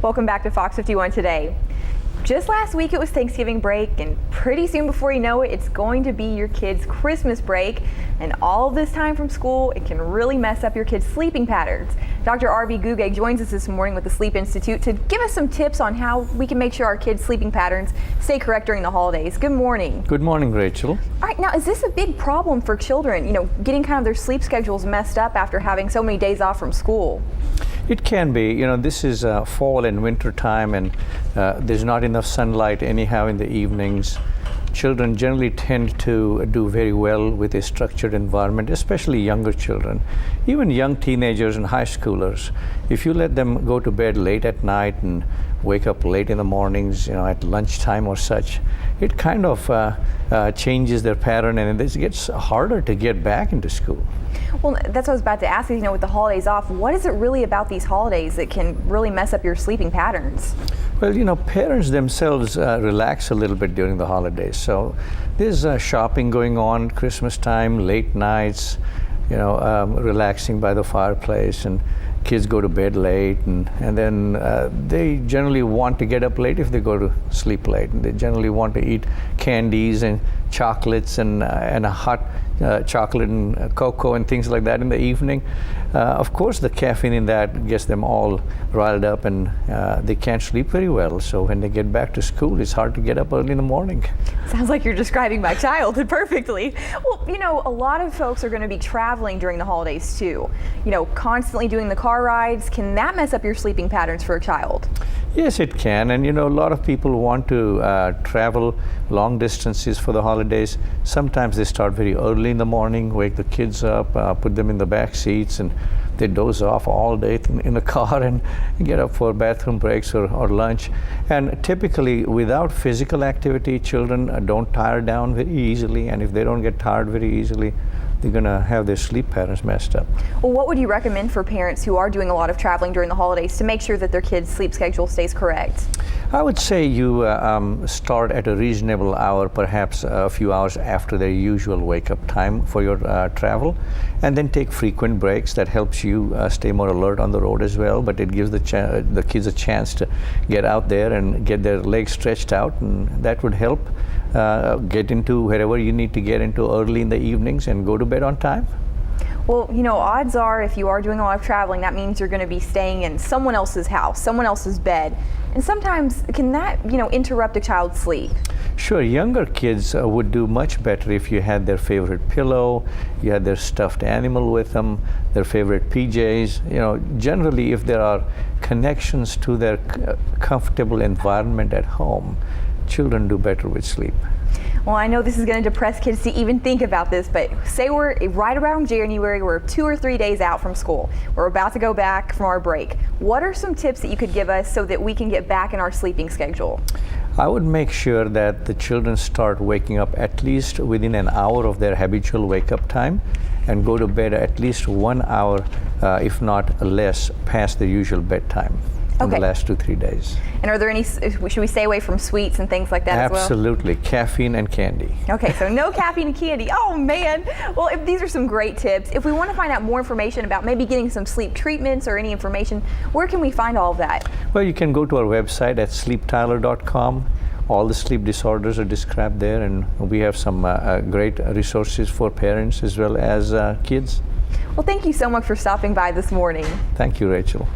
Welcome back to Fox 51 Today. Just last week it was Thanksgiving break, and pretty soon before you know it, it's going to be your kids' Christmas break. And all this time from school, it can really mess up your kids' sleeping patterns. Dr. Ghuge joins us this morning with the Sleep Institute to give us some tips on how we can make sure our kids' sleeping patterns stay correct during the holidays. Good morning. Good morning, Rachel. All right, now is this a big problem for children, getting kind of their sleep schedules messed up after having so many days off from school? It can be. This is fall and winter time, and there's not enough sunlight anyhow in the evenings. Children generally tend to do very well with a structured environment, especially younger children. Even young teenagers and high schoolers, if you let them go to bed late at night and wake up late in the mornings, at lunchtime or such, it kind of changes their pattern, and it gets harder to get back into school. Well, that's what I was about to ask you, with the holidays off, what is it really about these holidays that can really mess up your sleeping patterns? Well, parents themselves relax a little bit during the holidays. So there's shopping going on, Christmas time, late nights, relaxing by the fireplace, and kids go to bed late, and then they generally want to get up late if they go to sleep late. And they generally want to eat candies and chocolates and a hot chocolate and cocoa and things like that in the evening. Of course, the caffeine in that gets them all riled up, and they can't sleep very well. So when they get back to school, it's hard to get up early in the morning. Sounds like you're describing my childhood perfectly. Well, a lot of folks are going to be traveling during the holidays too. Constantly doing the car rides, can that mess up your sleeping patterns for a child? Yes, it can. And a lot of people want to travel long distances for the holidays. Sometimes they start very early in the morning, wake the kids up, put them in the back seats, and they doze off all day in the car and get up for bathroom breaks or lunch. And typically, without physical activity, children don't tire down very easily. And if they don't get tired very easily, they're going to have their sleep patterns messed up. Well, what would you recommend for parents who are doing a lot of traveling during the holidays to make sure that their kids' sleep schedule stays correct? I would say you start at a reasonable hour, perhaps a few hours after their usual wake-up time for your travel, and then take frequent breaks. That helps you stay more alert on the road as well, but it gives the kids a chance to get out there and get their legs stretched out, and that would help get into wherever you need to get into early in the evenings and go to bed on time. Well, odds are if you are doing a lot of traveling, that means you're going to be staying in someone else's house, someone else's bed. And sometimes, can that, interrupt a child's sleep? Sure, younger kids would do much better if you had their favorite pillow, you had their stuffed animal with them, their favorite PJs. Generally, if there are connections to their comfortable environment at home, children do better with sleep. Well, I know this is going to depress kids to even think about this, but say we're right around January, we're 2 or 3 days out from school. We're about to go back from our break. What are some tips that you could give us so that we can get back in our sleeping schedule? I would make sure that the children start waking up at least within an hour of their habitual wake-up time, and go to bed at least 1 hour, if not less, past their usual bedtime. In the last 2-3 days. And are there any, should we stay away from sweets and things like that as well? Absolutely, caffeine and candy. Okay, so no caffeine and candy. Oh man. Well, if these are some great tips. If we want to find out more information about maybe getting some sleep treatments or any information, where can we find all of that? Well, you can go to our website at sleeptyler.com. All the sleep disorders are described there, and we have some great resources for parents as well as kids. Well, thank you so much for stopping by this morning. Thank you, Rachel.